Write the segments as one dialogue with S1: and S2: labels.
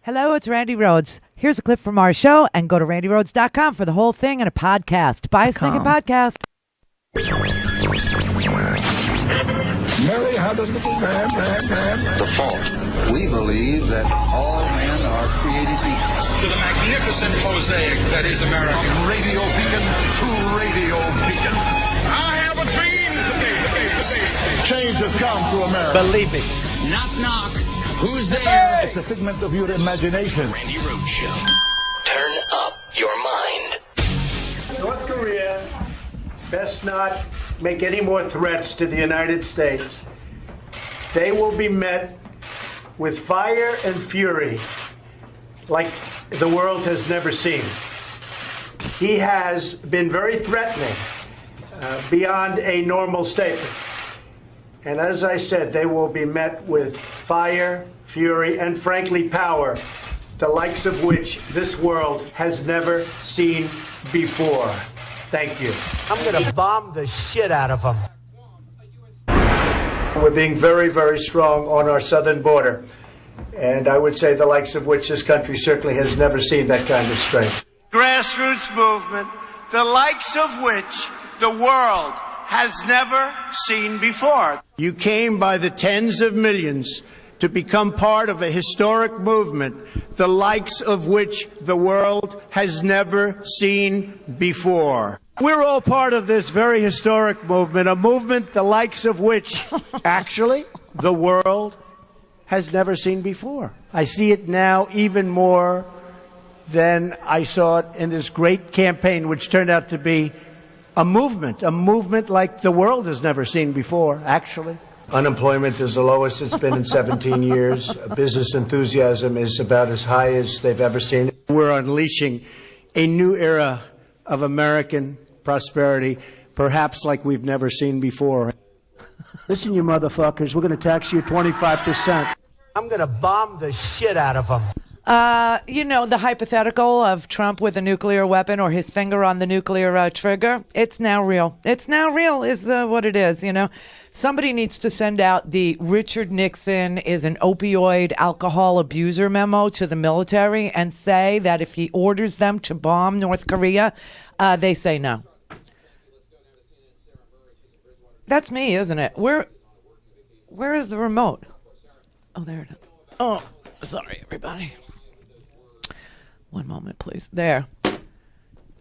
S1: Hello, it's Randi Rhodes. Here's a clip from our show, and go to randyrhodes.com for the whole thing and a podcast. Buy a stinking podcast.
S2: Mary had a little man. The fault. We believe that all men are created equal.
S3: To the magnificent mosaic that is America.
S4: From radio beacon to radio beacon.
S3: I have a dream.
S2: Change has come to America.
S5: Believe it.
S6: Knock, knock. Who's there?
S2: Hey! It's a figment of your imagination.
S6: Randi Rhodes Show. Turn up your mind.
S7: North Korea best not make any more threats to the United States. They will be met with fire and fury like the world has never seen. He has been very threatening beyond a normal statement. And as I said, they will be met with fire, fury, and frankly, power, the likes of which this world has never seen before. Thank you.
S5: I'm going to bomb the shit out of them.
S7: We're being very, very strong on our southern border. And I would say the likes of which this country certainly has never seen that kind of strength.
S8: Grassroots movement, the likes of which the world has never seen before. You came by the tens of millions to become part of a historic movement, the likes of which the world has never seen before. We're all part of this very historic movement, a movement the likes of which, actually, the world has never seen before. I see it now even more than I saw it in this great campaign, which turned out to be a movement like the world has never seen before, actually.
S7: Unemployment is the lowest it's been in 17 years. Business enthusiasm is about as high as they've ever seen.
S8: We're unleashing a new era of American prosperity, perhaps like we've never seen before.
S9: Listen, you motherfuckers, we're going to tax you 25%.
S5: I'm going to bomb the shit out of them.
S1: You know, the hypothetical of Trump with a nuclear weapon or his finger on the nuclear trigger, it's now real. It's now real is what it is, you know. Somebody needs to send out the Richard Nixon is an opioid alcohol abuser memo to the military and say that if he orders them to bomb North Korea, they say no. That's me, isn't it? Where is the remote? Oh, there it is. Oh, sorry, everybody. One moment, please. There.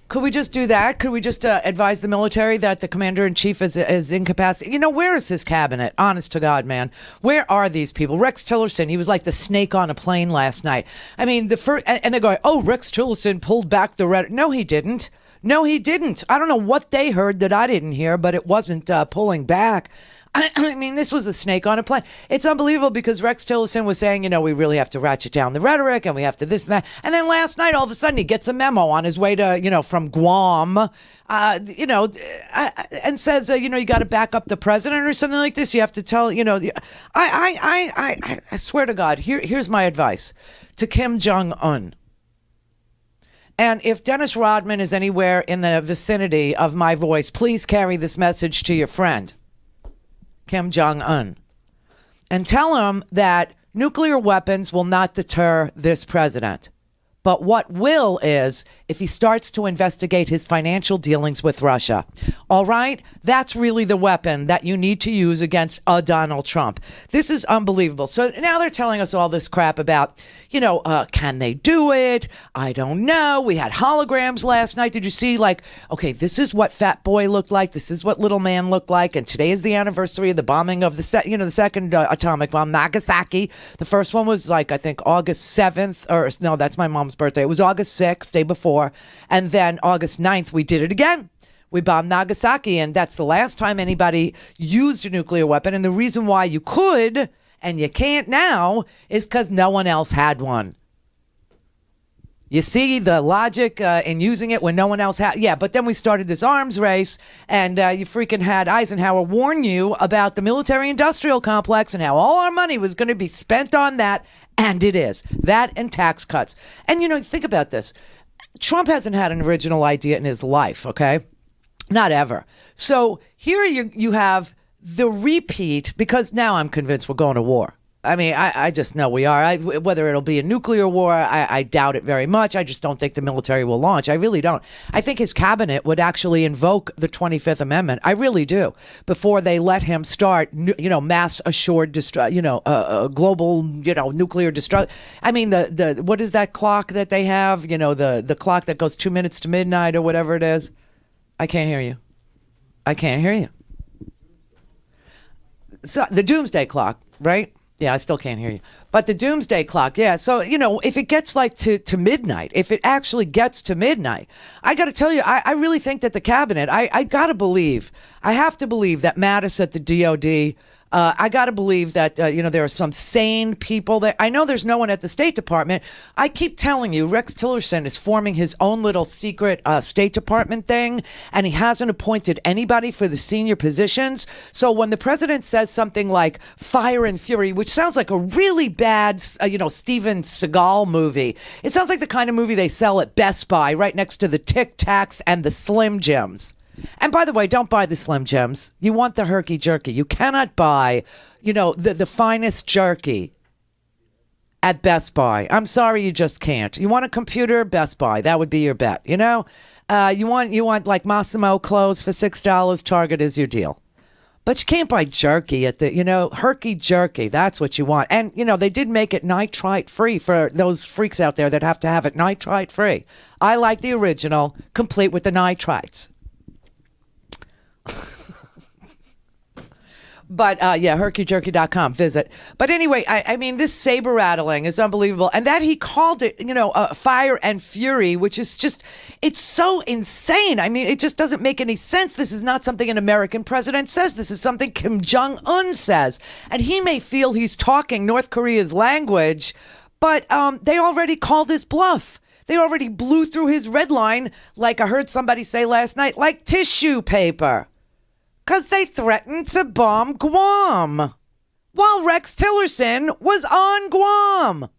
S1: Could we just do that? Could we just advise the military that the commander-in-chief is incapacitated? You know, where is his cabinet? Honest to God, man. Where are these people? Rex Tillerson, he was like the snake on a plane last night. I mean, and they're going, oh, Rex Tillerson pulled back the red. No, he didn't. No, he didn't. I don't know what they heard that I didn't hear, but it wasn't pulling back. I mean, this was a snake on a plane. It's unbelievable because Rex Tillerson was saying, you know, we really have to ratchet down the rhetoric and we have to this and that. And then last night, all of a sudden, he gets a memo on his way to, you know, from Guam, and says, you got to back up the president or something like this. You have to tell, I swear to God, here's my advice to Kim Jong-un. And if Dennis Rodman is anywhere in the vicinity of my voice, please carry this message to your friend, Kim Jong-un, and tell him that nuclear weapons will not deter this president. But what will is if he starts to investigate his financial dealings with Russia. All right? That's really the weapon that you need to use against Donald Trump. This is unbelievable. So now they're telling us all this crap about, can they do it? I don't know. We had holograms last night. Did you see, okay, this is what Fat Boy looked like. This is what Little Man looked like. And today is the anniversary of the bombing of the second atomic bomb, Nagasaki. The first one was I think August 7th, or no, that's my mom's birthday. It was August 6th, day before. And then August 9th, we did it again. We bombed Nagasaki, and that's the last time anybody used a nuclear weapon. And the reason why you could and you can't now is because no one else had one. You see the logic in using it when no one else had. Yeah, but then we started this arms race, and you freaking had Eisenhower warn you about the military-industrial complex and how all our money was going to be spent on that, and it is. That and tax cuts. And, think about this. Trump hasn't had an original idea in his life, okay? Not ever. So here you have the repeat, because now I'm convinced we're going to war. I mean, I just know we are. Whether it'll be a nuclear war, I doubt it very much. I just don't think the military will launch. I really don't. I think his cabinet would actually invoke the 25th Amendment. I really do. Before they let him start, mass assured, global, nuclear destruction. I mean, the what is that clock that they have? The clock that goes 2 minutes to midnight or whatever it is. I can't hear you. I can't hear you. So the doomsday clock, right? Yeah, I still can't hear you. But the doomsday clock, yeah. So, if it gets to midnight, if it actually gets to midnight, I got to tell you, I really think that the cabinet, I have to believe that Mattis at the DOD, I got to believe that, there are some sane people there. I know there's no one at the State Department. I keep telling you, Rex Tillerson is forming his own little secret State Department thing, and he hasn't appointed anybody for the senior positions. So when the president says something like Fire and Fury, which sounds like a really bad, Steven Seagal movie, it sounds like the kind of movie they sell at Best Buy right next to the Tic Tacs and the Slim Jims. And by the way, don't buy the Slim Jims. You want the herky jerky. You cannot buy, the finest jerky at Best Buy. I'm sorry, you just can't. You want a computer? Best Buy. That would be your bet. You want like Massimo clothes for $6. Target is your deal. But you can't buy jerky at the, herky jerky. That's what you want. And, they did make it nitrite free for those freaks out there that have to have it nitrite free. I like the original, complete with the nitrites. But herkyjerky.com, visit. But anyway, I mean, this saber rattling is unbelievable. And that he called it, Fire and Fury, which is just, it's so insane. I mean, it just doesn't make any sense. This is not something an American president says. This is something Kim Jong-un says. And he may feel he's talking North Korea's language, but they already called his bluff. They already blew through his red line, like I heard somebody say last night, like tissue paper. Because they threatened to bomb Guam while Rex Tillerson was on Guam,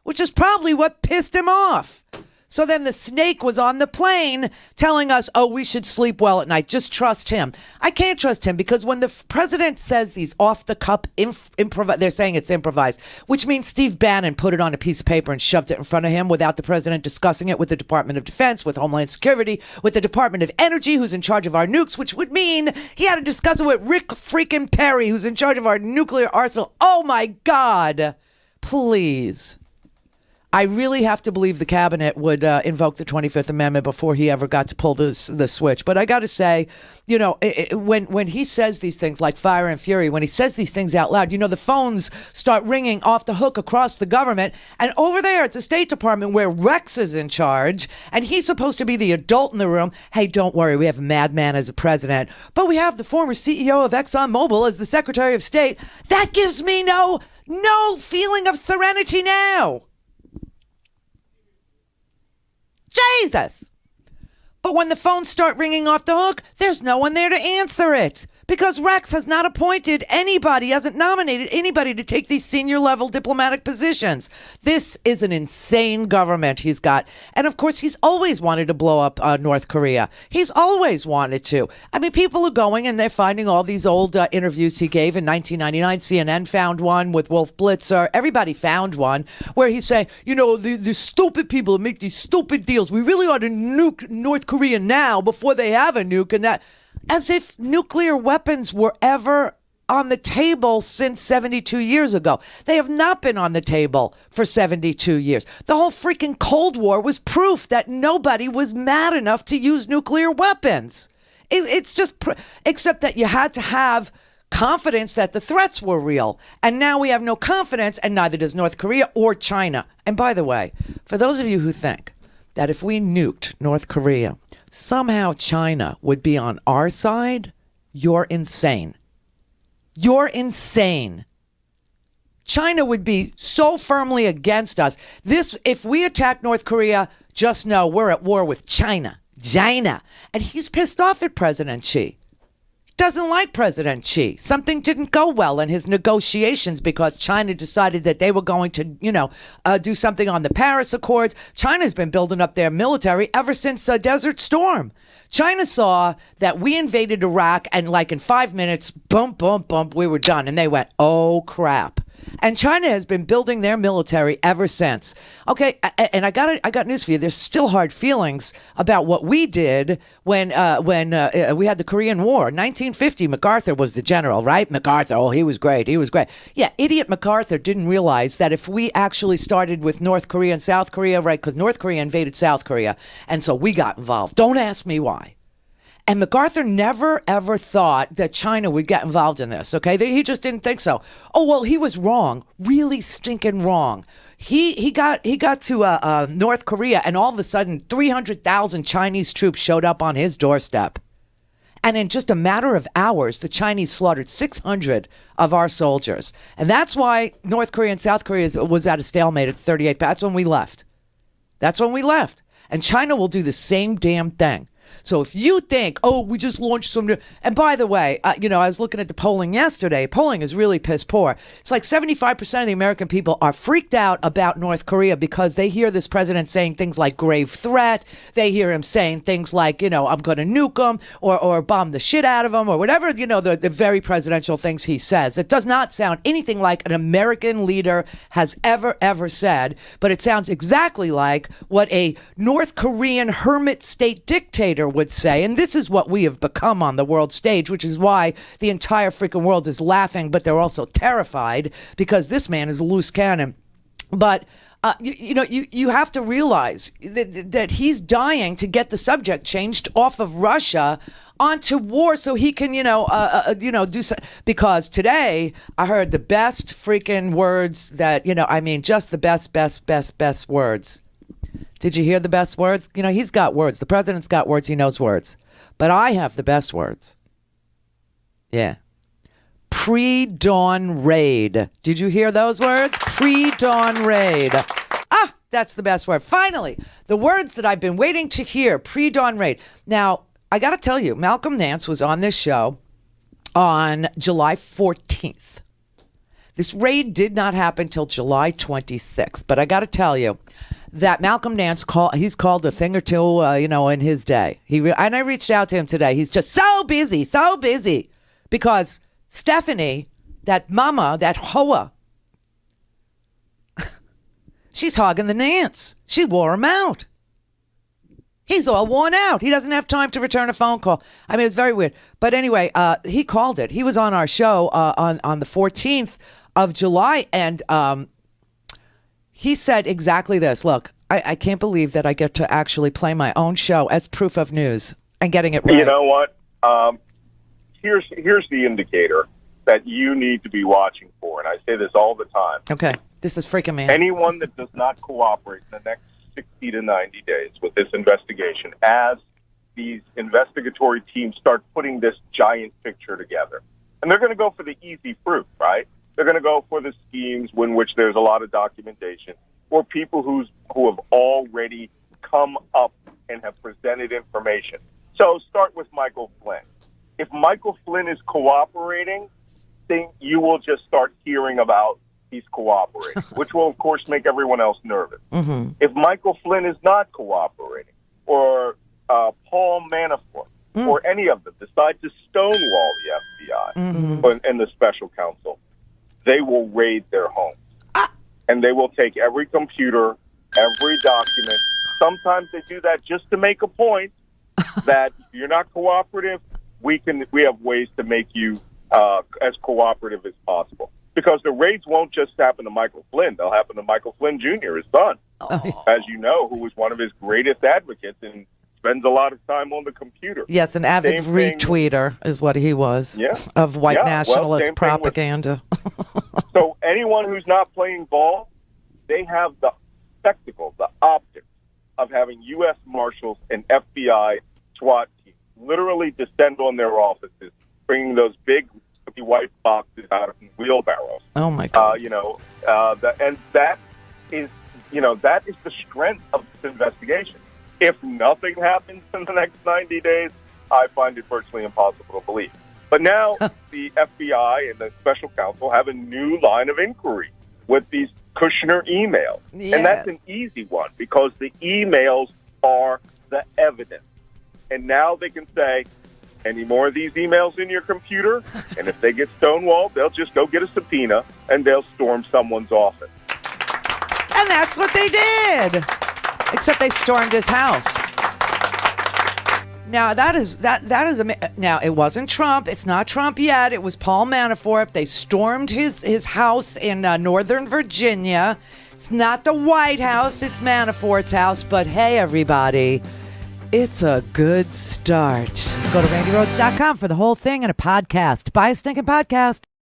S1: which is probably what pissed him off. So then the snake was on the plane telling us, we should sleep well at night. Just trust him. I can't trust him because when the president says these off-the-cup they're saying it's improvised, which means Steve Bannon put it on a piece of paper and shoved it in front of him without the president discussing it with the Department of Defense, with Homeland Security, with the Department of Energy, who's in charge of our nukes, which would mean he had to discuss it with Rick freaking Perry, who's in charge of our nuclear arsenal. Oh, my God. Please. I really have to believe the cabinet would invoke the 25th Amendment before he ever got to pull the switch. But I got to say, when he says these things like Fire and Fury, when he says these things out loud, the phones start ringing off the hook across the government. And over there at the State Department where Rex is in charge and he's supposed to be the adult in the room. Hey, don't worry. We have a madman as a president, but we have the former CEO of ExxonMobil as the Secretary of State. That gives me no feeling of serenity now. Jesus. But when the phones start ringing off the hook, there's no one there to answer it. Because Rex has not appointed anybody, hasn't nominated anybody to take these senior level diplomatic positions. This is an insane government he's got. And of course, he's always wanted to blow up North Korea. He's always wanted to. I mean, people are going and they're finding all these old interviews he gave in 1999. CNN found one with Wolf Blitzer. Everybody found one where he's saying, the stupid people make these stupid deals. We really ought to nuke North Korea now before they have a nuke and that. As if nuclear weapons were ever on the table since 72 years ago. They have not been on the table for 72 years. The whole freaking Cold War was proof that nobody was mad enough to use nuclear weapons. It's just, except that you had to have confidence that the threats were real. And now we have no confidence, and neither does North Korea or China. And by the way, for those of you who think that if we nuked North Korea, somehow China would be on our side, you're insane. You're insane. China would be so firmly against us. If we attack North Korea, just know we're at war with China. China. And he's pissed off at President Xi. Doesn't like President Xi. Something didn't go well in his negotiations because China decided that they were going to, do something on the Paris Accords. China's been building up their military ever since Desert Storm. China saw that we invaded Iraq and like in 5 minutes, boom, boom, boom, we were done. And they went, oh, crap. And China has been building their military ever since. Okay, and I got news for you. There's still hard feelings about what we did when we had the Korean War. 1950, MacArthur was the general, right? MacArthur, oh, he was great. He was great. Yeah, idiot MacArthur didn't realize that if we actually started with North Korea and South Korea, right, because North Korea invaded South Korea, and so we got involved. Don't ask me why. And MacArthur never, ever thought that China would get involved in this, okay? He just didn't think so. Oh, well, he was wrong. Really stinking wrong. He got to North Korea, and all of a sudden, 300,000 Chinese troops showed up on his doorstep. And in just a matter of hours, the Chinese slaughtered 600 of our soldiers. And that's why North Korea and South Korea was at a stalemate at 38. That's when we left. That's when we left. And China will do the same damn thing. So if you think, oh, we just launched some new... And by the way, I was looking at the polling yesterday. Polling is really piss poor. It's like 75% of the American people are freaked out about North Korea because they hear this president saying things like grave threat. They hear him saying things like, I'm going to nuke them or bomb the shit out of them or whatever, the very presidential things he says. It does not sound anything like an American leader has ever said, but it sounds exactly like what a North Korean hermit state dictator would say. And this is what we have become on the world stage, which is why the entire freaking world is laughing, but they're also terrified because this man is a loose cannon. But you have to realize that he's dying to get the subject changed off of Russia onto war so he can, do so. Because today I heard the best freaking words that, just the best words. Did you hear the best words? He's got words. The president's got words. He knows words. But I have the best words. Yeah. Pre-dawn raid. Did you hear those words? Pre-dawn raid. Ah, that's the best word. Finally, the words that I've been waiting to hear. Pre-dawn raid. Now, I got to tell you, Malcolm Nance was on this show on July 14th. This raid did not happen till July 26th. But I got to tell you, that Malcolm Nance he's called a thing or two, in his day. And I reached out to him today. He's just so busy, because Stephanie, that mama, that hoa, she's hogging the Nance. She wore him out. He's all worn out. He doesn't have time to return a phone call. I mean, it's very weird. But anyway, he called it. He was on our show on the 14th of July, and he said exactly this. Look, I can't believe that I get to actually play my own show as proof of news and getting it right.
S10: You know what? Here's the indicator that you need to be watching for, and I say this all the time.
S1: Okay, this is freaking me.
S10: Anyone that does not cooperate in the next 60 to 90 days with this investigation, as these investigatory teams start putting this giant picture together, and they're going to go for the easy fruit, right? They're going to go for the schemes in which there's a lot of documentation, or people who have already come up and have presented information. So start with Michael Flynn. If Michael Flynn is cooperating, then you will just start hearing about he's cooperating, which will, of course, make everyone else nervous. Mm-hmm. If Michael Flynn is not cooperating, or Paul Manafort, or any of them decide to stonewall the FBI and the special counsel, they will raid their homes. And they will take every computer, every document. Sometimes they do that just to make a point that if you're not cooperative, we have ways to make you as cooperative as possible. Because the raids won't just happen to Michael Flynn. They'll happen to Michael Flynn Jr., his son, as you know, who was one of his greatest advocates and spends a lot of time on the computer.
S1: Yes, an avid retweeter is what he was of white nationalist propaganda.
S10: So anyone who's not playing ball, they have the spectacle, the optics of having U.S. Marshals and FBI SWAT teams literally descend on their offices, bringing those big white boxes out of wheelbarrows.
S1: Oh my God!
S10: That is the strength of this investigation. If nothing happens in the next 90 days, I find it virtually impossible to believe. But now the FBI and the special counsel have a new line of inquiry with these Kushner emails. Yes. And that's an easy one because the emails are the evidence. And now they can say, any more of these emails in your computer, and if they get stonewalled, they'll just go get a subpoena and they'll storm someone's office.
S1: And that's what they did. Except they stormed his house. Now now it wasn't Trump. It's not Trump yet. It was Paul Manafort. They stormed his house in Northern Virginia. It's not the White House. It's Manafort's house. But hey, everybody, it's a good start. Go to RandiRhodes.com for the whole thing and a podcast. Buy a stinking podcast.